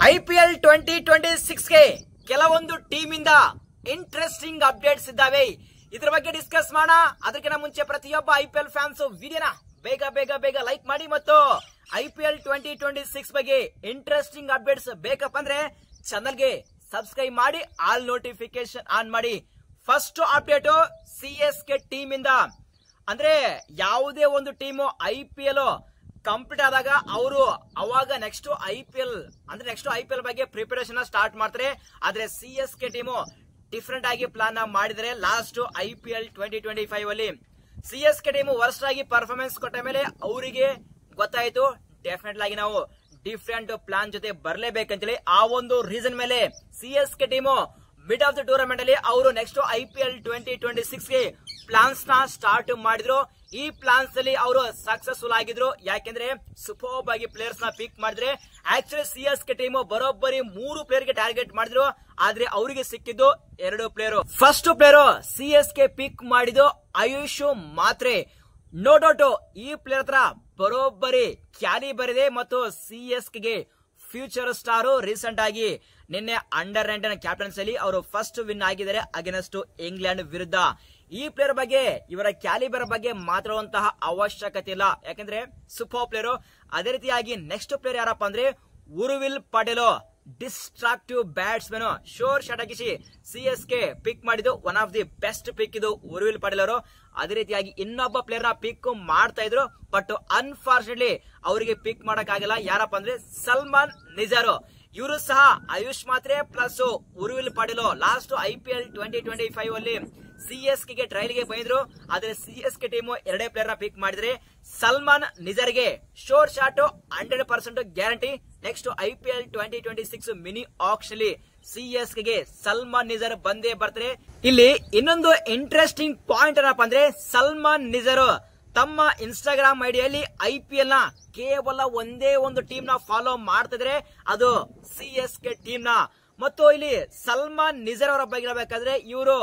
IPL 2026 ಗೆ ಕೆಲವೊಂದು team ಇಂದ ಇಂಟ್ರೆಸ್ಟಿಂಗ್ ಅಪ್ಡೇಟ್ಸ್ ಇದ್ದಾವೆ. ಇದರ ಬಗ್ಗೆ ಡಿಸ್ಕಸ್ ಮಾಡೋಣ. ಅದಕ್ಕಿಂತ ಮುಂಚೆ ಪ್ರತಿಯೊಬ್ಬ IPL ಫ್ಯಾನ್ಸ್ ವಿಡಿಯೋನ ಬೇಗ ಲೈಕ್ ಮಾಡಿ ಮತ್ತು IPL 2026 ಬಗ್ಗೆ ಇಂಟ್ರೆಸ್ಟಿಂಗ್ ಅಪ್ಡೇಟ್ಸ್ ಬೇಕಪ್ಪ ಅಂದ್ರೆ ಚಾನೆಲ್ ಗೆ ಸಬ್ಸ್ಕ್ರೈಬ್ ಮಾಡಿ, ಆಲ್ ನೋಟಿಫಿಕೇಶನ್ ಆನ್ ಮಾಡಿ. ಫಸ್ಟ್ ಅಪ್ಡೇಟ್ CSK ಟೀಮ್ ಇಂದ. ಅಂದ್ರೆ ಯಾವುದೇ ಒಂದು ಟೀಮು IPL ಕಂಪ್ಲೀಟ್ ಆದಾಗ ಅವರು ಅವಾಗ ನೆಕ್ಸ್ಟ್ ಐಪಿಎಲ್ ಬಗ್ಗೆ ಪ್ರಿಪರೇಷನ್ ಸ್ಟಾರ್ಟ್ ಮಾಡ್ತಾರೆ. ಆದ್ರೆ CSK ಟೀಮು ಡಿಫರೆಂಟ್ ಆಗಿ ಪ್ಲಾನ್ ಮಾಡಿದರೆ ಲಾಸ್ಟ್ IPL 2025 ಅಲ್ಲಿ CSK ಟೀಮು ವರ್ಸ್ಟ್ ಆಗಿ ಪರ್ಫಾರ್ಮೆನ್ಸ್ ಕೊಟ್ಟ ಮೇಲೆ ಅವರಿಗೆ ಗೊತ್ತಾಯ್ತು ಡೆಫಿನೆಟ್ ಆಗಿ ನಾವು ಡಿಫರೆಂಟ್ ಪ್ಲಾನ್ ಜೊತೆ ಬರಲೇಬೇಕಂತೇಳಿ. ಆ ಒಂದು ರೀಸನ್ ಮೇಲೆ CSK team mid of the tournament ಅಲ್ಲಿ ಅವರು ನೆಕ್ಸ್ಟ್ IPL 2026 ಗೆ ಪ್ಲಾನ್ಸ್ ನ ಸ್ಟಾರ್ಟ್ ಮಾಡಿದ್ರು. ಈ ಪ್ಲಾನ್ಸ್ ಅಲ್ಲಿ ಅವರು ಸಕ್ಸಸ್ಫುಲ್ ಆಗಿದ್ರು. ಯಾಕೆಂದ್ರೆ ಸೂಪರ್ಬ್ ಆಗಿ ಪ್ಲೇಯರ್ಸ್ ನ ಪಿಕ್ ಮಾಡಿದ್ರೆ. ಆಕ್ಚುಲಿ CSK ಟೀಮ್ ಬರೋಬ್ಬರಿ 3 ಪ್ಲೇಯರ್ ಗೆ ಟಾರ್ಗೆಟ್ ಮಾಡಿದ್ರು, ಆದ್ರೆ ಅವರಿಗೆ ಸಿಕ್ಕಿದ್ದು 2 ಪ್ಲೇಯರ್. ಫಸ್ಟ್ ಪ್ಲೇಯರ್ CSK ಪಿಕ್ ಮಾಡಿದ್ದು ಆಯುಷ್ ಮಾತ್ರೆ. ನೋ ಡೌಟ್ ಈ ಪ್ಲೇಯರ್ ಹತ್ರ ಬರೋಬ್ಬರಿ ಕ್ಯಾಲಿಬರ್ ಇದೆ ಮತ್ತು CSK ಗೆ ಫ್ಯೂಚರ್ ಸ್ಟಾರ್. ರೀಸೆಂಟ್ ಆಗಿ ನಿನ್ನೆ ಅಂಡರ್ 19 ಕ್ಯಾಪ್ಟನ್ಸ್ ಅಲ್ಲಿ ಅವರು ಫಸ್ಟ್ ವಿನ್ ಆಗಿದ್ದಾರೆ ಅಗೇನ್ಸ್ಟ್ ಇಂಗ್ಲೆಂಡ್ ವಿರುದ್ಧ. ಈ ಪ್ಲೇಯರ್ ಬಗ್ಗೆ, ಇವರ ಕ್ಯಾಲಿಬರ್ ಬಗ್ಗೆ ಮಾತಾಡುವಂತಹ ಅವಶ್ಯಕತೆ ಇಲ್ಲ, ಯಾಕಂದ್ರೆ ಸೂಪರ್ ಪ್ಲೇಯರ್. ಅದೇ ರೀತಿಯಾಗಿ ನೆಕ್ಸ್ಟ್ ಪ್ಲೇಯರ್ ಯಾರಪ್ಪ ಅಂದ್ರೆ ಉರ್ವಿಲ್ Patel, destructive batsman. Sure shot ಹಾಕಿಸಿ CSK ಪಿಕ್ ಮಾಡಿದ್ದು ಒನ್ ಆಫ್ ದಿ ಬೆಸ್ಟ್ ಪಿಕ್ ಇದು ಉರ್ವಿಲ್ ಪಟೇಲ್ ಅವರು. ಅದೇ ರೀತಿಯಾಗಿ ಇನ್ನೊಬ್ಬ ಪ್ಲೇಯರ್ ನ ಪಿಕ್ ಮಾಡ್ತಾ ಇದ್ರು, ಬಟ್ ಅನ್ಫಾರ್ಚುನೇಟ್ಲಿ ಅವರಿಗೆ ಪಿಕ್ ಮಾಡಕ್ ಆಗಿಲ್ಲ. ಯಾರಪ್ಪ ಅಂದ್ರೆ ಸಲ್ಮಾನ್ ನಿಜಾರ್. ಇವರು ಸಹ ಆಯುಷ್ ಮಾತ್ರೆ ಪ್ಲಸ್ ಉರ್ವಿಲ್ ಪಟೇಲ್ ಲಾಸ್ಟ್ IPL 2025 ಅಲ್ಲಿ CSK ಗೆ ಟ್ರಯಲ್ ಗೆ ಬಂದಿದ್ರು. ಆದ್ರೆ CSK ಟೀಮ್ 2 ಪ್ಲೇಯರ್ ನ ಪಿಕ್ ಮಾಡಿದ್ರೆ. ಸಲ್ಮಾನ್ ನಿಜಾರ್ಗೆ sure shot 100% guarantee. Next IPL 2026 mini auction ಅಲ್ಲಿ CSK ಗೆ ಸಲ್ಮಾನ್ ನಿಜಾರ್ ಬಂದೇ ಬರ್ತಾರೆ. ಇಲ್ಲಿ ಇನ್ನೊಂದು ಇಂಟ್ರೆಸ್ಟಿಂಗ್ ಪಾಯಿಂಟ್ ಏನಪ್ಪ ಅಂದ್ರೆ ಸಲ್ಮಾನ್ ನಿಜಾರ್ ತಮ್ಮ ಇನ್ಸ್ಟಾಗ್ರಾಮ್ ಐಡಿಯಲ್ಲಿ IPL ನ ಕೇವಲ ಒಂದೇ ಒಂದು ಟೀಮ್ ನ ಫಾಲೋ ಮಾಡ್ತಿದ್ರೆ, ಅದು CSK ಟೀಮ್ ನ. ಮತ್ತು ಇಲ್ಲಿ ಸಲ್ಮಾನ್ ನಿಜಾರ್ ಅವರ ಬಗ್ಗೆ ಹೇಳಬೇಕಾದ್ರೆ ಇವರು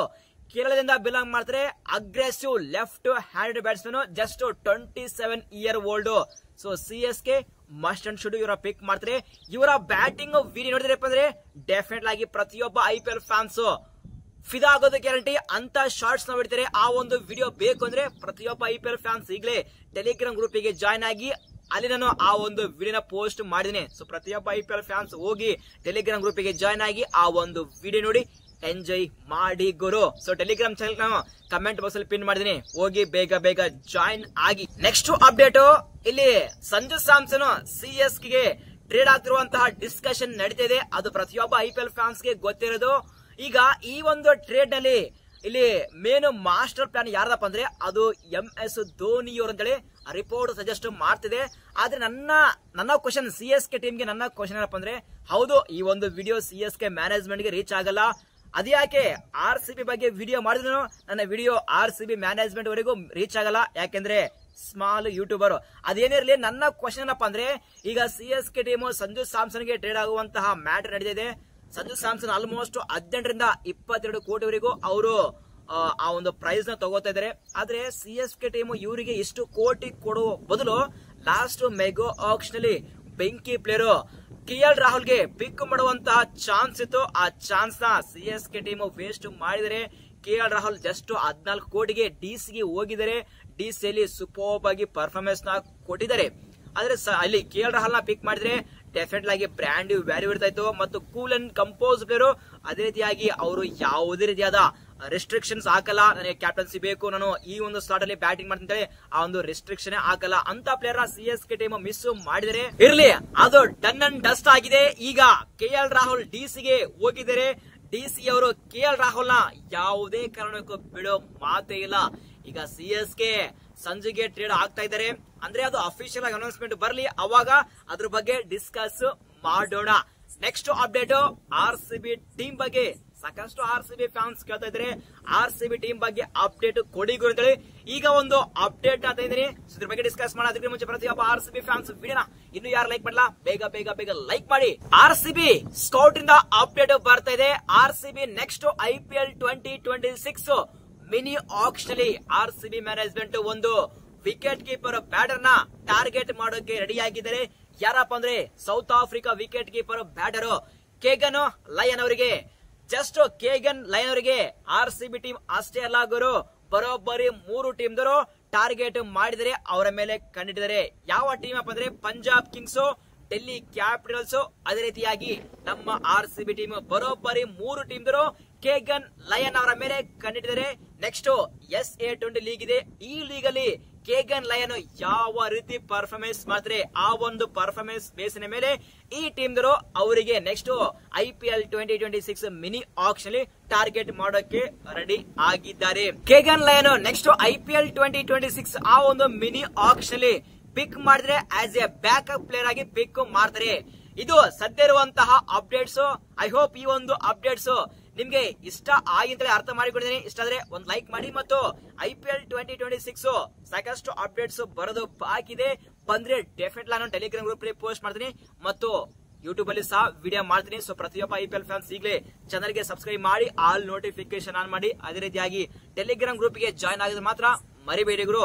ಕೇರಳದಿಂದ ಬಿಲಾಂಗ್ ಮಾಡ್ತಾರೆ. Aggressive left hand batsman, just 27 year old. So CSK must and should ಇವರ ಪಿಕ್ ಮಾಡ್ತಾರೆ. ಇವರ ಬ್ಯಾಟಿಂಗ್ ವಿಡಿಯೋ ನೋಡಿದ್ರಪ್ಪ ಅಂದ್ರೆ ಡೆಫಿನೆಟ್ ಆಗಿ ಪ್ರತಿಯೊಬ್ಬ IPL ಫ್ಯಾನ್ಸ್ ಫಿದಾ ಆಗೋದು ಗ್ಯಾರಂಟಿ. ಅಂತ ಶಾರ್ಟ್ಸ್ ನ ಬಿಡ್ತಾರೆ. ಆ ಒಂದು ವಿಡಿಯೋ ಬೇಕು ಅಂದ್ರೆ ಪ್ರತಿಯೊಬ್ಬ IPL ಫ್ಯಾನ್ಸ್ ಈಗಲೇ ಟೆಲಿಗ್ರಾಮ್ ಗ್ರೂಪ್ ಗೆ ಜಾಯ್ನ್ ಆಗಿ ಅಲ್ಲಿ ನಾನು ಆ ಒಂದು ವಿಡಿಯೋನ ಪೋಸ್ಟ್ ಮಾಡಿದ್ದೀನಿ. ಸೊ ಪ್ರತಿಯೊಬ್ಬ IPL ಫ್ಯಾನ್ಸ್ ಹೋಗಿ ಟೆಲಿಗ್ರಾಮ್ ಗ್ರೂಪ್ ಗೆ ಜಾಯ್ನ್ ಆಗಿ ಆ ಒಂದು ವಿಡಿಯೋ ನೋಡಿ ಎಂಜಾಯ್ ಮಾಡಿ ಗುರು. ಸೊ ಟೆಲಿಗ್ರಾಮ್ ಚಾನೆಲ್ ನಾನು ಕಮೆಂಟ್ ಬಾಕ್ಸ್ ಅಲ್ಲಿ ಪಿನ್ ಮಾಡಿದೀನಿ, ಹೋಗಿ ಬೇಗ ಜಾಯ್ನ್ ಆಗಿ. ನೆಕ್ಸ್ಟ್ ಅಪ್ಡೇಟ್ ಇಲ್ಲಿ ಸಂಜು ಸ್ಯಾಮ್ಸನ್ CSK ಗೆ ಟ್ರೇಡ್ ಆಗ್ತಿರುವಂತಹ ಡಿಸ್ಕಷನ್ ನಡೀತಾ ಇದೆ. ಅದು ಪ್ರತಿಯೊಬ್ಬ IPL ಫ್ಯಾನ್ಸ್ ಗೆ ಗೊತ್ತಿರೋದು. ಈಗ ಈ ಒಂದು ಟ್ರೇಡ್ ನಲ್ಲಿ ಇಲ್ಲಿ ಮೇನ್ ಮಾಸ್ಟರ್ ಪ್ಲಾನ್ ಯಾರದಪ್ಪ ಅಂದ್ರೆ ಅದು MS ಧೋನಿ ಅವರು ಅಂತೇಳಿ ರಿಪೋರ್ಟ್ ಸಜೆಸ್ಟ್ ಮಾಡ್ತಿದೆ. ಆದ್ರೆ ನನ್ನ ಕ್ವಶನ್ CSK ಟೀಮ್ ಗೆ, ನನ್ನ ಕ್ವಶನ್ ಏನಪ್ಪ ಅಂದ್ರೆ ಹೌದು ಈ ಒಂದು ವಿಡಿಯೋ CSK ಮ್ಯಾನೇಜ್ಮೆಂಟ್ ಗೆ ರೀಚ್ ಆಗಲ್ಲ. ಅದ್ಯಾಕೆ RCB ಬಗ್ಗೆ ವಿಡಿಯೋ ಮಾಡಿದ್ರು ನನ್ನ ವಿಡಿಯೋ RCB ಮ್ಯಾನೇಜ್ಮೆಂಟ್ ವರೆಗೂ ರೀಚ್ ಆಗಲ್ಲ, ಯಾಕೆಂದ್ರೆ ಸ್ಮಾಲ್ ಯೂಟ್ಯೂಬರ್. ಅದೇನಿರಲಿ, ನನ್ನ ಕ್ವಶನ್ ಏನಪ್ಪ ಅಂದ್ರೆ ಈಗ CSK ಟೀಮ್ ಸಂಜು ಸ್ಯಾಮ್ಸನ್ ಗೆ ಟ್ರೇಡ್ ಆಗುವಂತಹ ಮ್ಯಾಟರ್ ನಡೆದಿದೆ. ಸಂಜು ಸ್ಯಾಮ್ಸನ್ ಆಲ್ಮೋಸ್ಟ್ 18 ರಿಂದ 22 ಕೋಟಿವರೆಗೂ ಅವರು ಆ ಒಂದು ಪ್ರೈಸ್ ನ ತಗೋತಾ ಇದ್ದಾರೆ. ಆದ್ರೆ CSK ಟೀಮ್ ಇವರಿಗೆ ಇಷ್ಟು ಕೋಟಿ ಕೊಡುವ ಬದಲು ಲಾಸ್ಟ್ ಮೆಗಾ ಆಕ್ಷನ್ ಅಲ್ಲಿ ಬೆಂಕಿ ಪ್ಲೇಯರ್ KL ರಾಹುಲ್ ಗೆ ಪಿಕ್ ಮಾಡುವಂತಹ ಚಾನ್ಸ್ ಇತ್ತು. ಆ ಚಾನ್ಸ್ ನ CSK ಟೀಮ್ ವೇಸ್ಟ್ ಮಾಡಿದರೆ. KL ರಾಹುಲ್ ಜಸ್ಟ್ 14 ಕೋಟಿಗೆ DC ಗೆ ಹೋಗಿದ್ದಾರೆ. DC ಅಲ್ಲಿ ಸೂಪರ್ಬ್ ಆಗಿ ಪರ್ಫಾರ್ಮೆನ್ಸ್ ನ ಕೊಟ್ಟಿದ್ದಾರೆ. ಆದ್ರೆ ಅಲ್ಲಿ KL ರಾಹುಲ್ ನ ಪಿಕ್ ಮಾಡಿದ್ರೆ ಡೆಫಿನೆಟ್ ಆಗಿ ಬ್ರ್ಯಾಂಡ್ ವ್ಯಾಲ್ಯೂ ಇರ್ತಾ ಇತ್ತು ಮತ್ತು ಕೂಲ್ ಅಂಡ್ ಕಂಪೋಸ್ ಪ್ಲೇಯರ್. ಅದೇ ರೀತಿಯಾಗಿ ಅವರು ಯಾವುದೇ ರೀತಿಯಾದ ರೆಸ್ಟ್ರಿಕ್ಷನ್ಸ್ ಹಾಕಲ್ಲ, ನನಗೆ ಕ್ಯಾಪ್ಟನ್ಸಿ ಬೇಕು, ನಾನು ಈ ಒಂದು ಸ್ಲಾಟ್ ಅಲ್ಲಿ ಬ್ಯಾಟಿಂಗ್ ಮಾಡ್ತೀನಿ, ಆ ಒಂದು ರೆಸ್ಟ್ರಿಕ್ಷನ್ ಹಾಕಲ್ಲ. ಅಂತ ಪ್ಲೇಯರ್ CSK ಟೀಮ್ ಮಿಸ್ ಮಾಡಿದರೆ. ಇರ್ಲಿ, ಅದು ಡನ್ ಅಂಡ್ ಡಸ್ಟ್ ಆಗಿದೆ. ಈಗ KL ರಾಹುಲ್ DC ಗೆ ಹೋಗಿದ್ದಾರೆ. DC ಅವರು KL ರಾಹುಲ್ ನ ಯಾವುದೇ ಕಾರಣಕ್ಕೂ ಬಿಡೋ ಮಾತೇ ಇಲ್ಲ. ಈಗ CSK ಸಂಜೆಗೆ ಟ್ರೇಡ್ ಆಗ್ತಾ ಇದ್ದಾರೆ ಅಂದ್ರೆ ಅದು ಅಫಿಷಿಯಲ್ ಆಗಿ ಅನೌನ್ಸ್ಮೆಂಟ್ ಬರಲಿ, ಅವಾಗ ಅದ್ರ ಬಗ್ಗೆ ಡಿಸ್ಕಸ್ ಮಾಡೋಣ. ನೆಕ್ಸ್ಟ್ ಅಪ್ಡೇಟ್ RCB ಟೀಮ್ ಬಗ್ಗೆ. ಸಾಕಷ್ಟು RCB ಫ್ಯಾನ್ಸ್ ಕೇಳ್ತಾ ಇದ್ದಾರೆ RCB ಟೀಮ್ ಬಗ್ಗೆ ಅಪ್ಡೇಟ್ ಕೊಡಿ ಗುರು ಅಂತೇಳಿ. ಈಗ ಒಂದು ಅಪ್ಡೇಟ್ ಆಗ್ತಾ ಇದ್ದೀನಿ, ಇದ್ರ ಬಗ್ಗೆ ಡಿಸ್ಕಸ್ ಮಾಡೋಣ. ಅದಕ್ಕೆ ಮುಂಚೆ ಪ್ರತಿಯೊಬ್ಬ RCB ಫ್ಯಾನ್ಸ್ ವಿಡಿಯೋನ ಇನ್ನು ಯಾರು ಲೈಕ್ ಮಾಡಲ್ಲ ಬೇಗ ಲೈಕ್ ಮಾಡಿ. RCB ಸ್ಕೌಟ್ ಇಂದ ಅಪ್ಡೇಟ್ ಬರ್ತಾ ಇದೆ. RCB next IPL 2026 mini auction ಅಲ್ಲಿ RCB ಮ್ಯಾನೇಜ್ಮೆಂಟ್ ಒಂದು ವಿಕೆಟ್ ಕೀಪರ್ ಬ್ಯಾಟರ್ ನ ಟಾರ್ಗೆಟ್ ಮಾಡೋಕೆ ರೆಡಿ ಆಗಿದ್ದಾರೆ. ಯಾರಪ್ಪ ಅಂದ್ರೆ South Africa wicket keeper batter Keegan Lion ಅವರಿಗೆ. ಜಸ್ಟ್ ಕೇಗನ್ ಲಯನ್ ಅವರಿಗೆ RCB ಟೀಮ್ ಅಷ್ಟೇ ಅಲ್ಲ ಗುರು, ಬರೋಬ್ಬರಿ 3 ಟೀಮ್ ದವರು ಟಾರ್ಗೆಟ್ ಮಾಡಿದರೆ ಅವರ ಮೇಲೆ ಕಣ್ಣಿಟ್ಟಿದ್ದಾರೆ. ಯಾವ ಟೀಮ್ ಅಪ್ಪ ಅಂದ್ರೆ ಪಂಜಾಬ್ ಕಿಂಗ್ಸ್, ಡೆಲ್ಲಿ ಕ್ಯಾಪಿಟಲ್ಸ್, ಅದೇ ರೀತಿಯಾಗಿ ನಮ್ಮ RCB ಟೀಮ್. ಬರೋಬ್ಬರಿ 3 ಟೀಮ್ ದವರು ಕೇಗನ್ ಲಯನ್ ಅವರ ಮೇಲೆ ಕಣ್ಣಿಟ್ಟಿದ್ದಾರೆ. ನೆಕ್ಸ್ಟ್ SA20 ಲೀಗ್ ಇದೆ. ಈ ಲೀಗ್ ಅಲ್ಲಿ ಕೇಗನ್ ಲಯನ್ ಯಾವ ರೀತಿ ಪರ್ಫಾರ್ಮೆನ್ಸ್ ಮಾಡ್ತಾರೆ, ಆ ಒಂದು ಪರ್ಫಾರ್ಮೆನ್ಸ್ ಬೇಸಿನ ಮೇಲೆ ಈ ಟೀಮ್ ದವರು ಅವರಿಗೆ ನೆಕ್ಸ್ಟ್ IPL 2026 ಮಿನಿ ಆಕ್ಷನ್ ಅಲ್ಲಿ ಟಾರ್ಗೆಟ್ ಮಾಡೋಕೆ ರೆಡಿ ಆಗಿದ್ದಾರೆ. ಕೇಗನ್ ಲಯನ್ ನೆಕ್ಸ್ಟ್ IPL 2026 ಆ ಒಂದು ಮಿನಿ ಆಕ್ಷನ್ ಅಲ್ಲಿ ಪಿಕ್ ಮಾಡಿದ್ರೆ ಆಸ್ ಎ ಬ್ಯಾಕಪ್ ಪ್ಲೇಯರ್ ಆಗಿ ಪಿಕ್ ಮಾಡ್ತಾರೆ. ಇದು ಸದ್ಯ ಇರುವಂತಹ ಅಪ್ಡೇಟ್ಸ್. ಐ ಹೋಪ್ ಈ ಒಂದು ಅಪ್ಡೇಟ್ಸ್ ನಿಮ್ಗೆ ಇಷ್ಟ ಆಗಿಂತಲೇ ಅರ್ಥ ಮಾಡಿಕೊಂಡಿದ್ದೀನಿ. ಇಷ್ಟ ಆದ್ರೆ ಒಂದು ಲೈಕ್ ಮಾಡಿ, ಮತ್ತು IPL 2026 ಸಾಕಷ್ಟು ಅಪ್ಡೇಟ್ಸ್ ಬರೋದು ಬಾಕಿ ಇದೆ. ಬಂದ್ರೆ ಡೆಫಿನೆಟ್ ನಾನು ಟೆಲಿಗ್ರಾಮ್ ಗ್ರೂಪ್ ಅಲ್ಲಿ ಪೋಸ್ಟ್ ಮಾಡ್ತೀನಿ ಮತ್ತು ಯೂಟ್ಯೂಬ್ ಅಲ್ಲಿ ಸಹ ವಿಡಿಯೋ ಮಾಡ್ತೀನಿ. ಸೊ ಪ್ರತಿಯೊಬ್ಬ IPL ಫ್ಯಾನ್ಸ್ ಈಗಲೇ ಚಾನಲ್ ಗೆ ಸಬ್ಸ್ಕ್ರೈಬ್ ಮಾಡಿ, ಆಲ್ ನೋಟಿಫಿಕೇಶನ್ ಆನ್ ಮಾಡಿ, ಅದೇ ರೀತಿಯಾಗಿ ಟೆಲಿಗ್ರಾಮ್ ಗ್ರೂಪ್ ಗೆ ಜಾಯ್ನ್ ಆಗಿದ್ರೆ ಮಾತ್ರ ಮರಿಬೇಡಿ ಗುರು.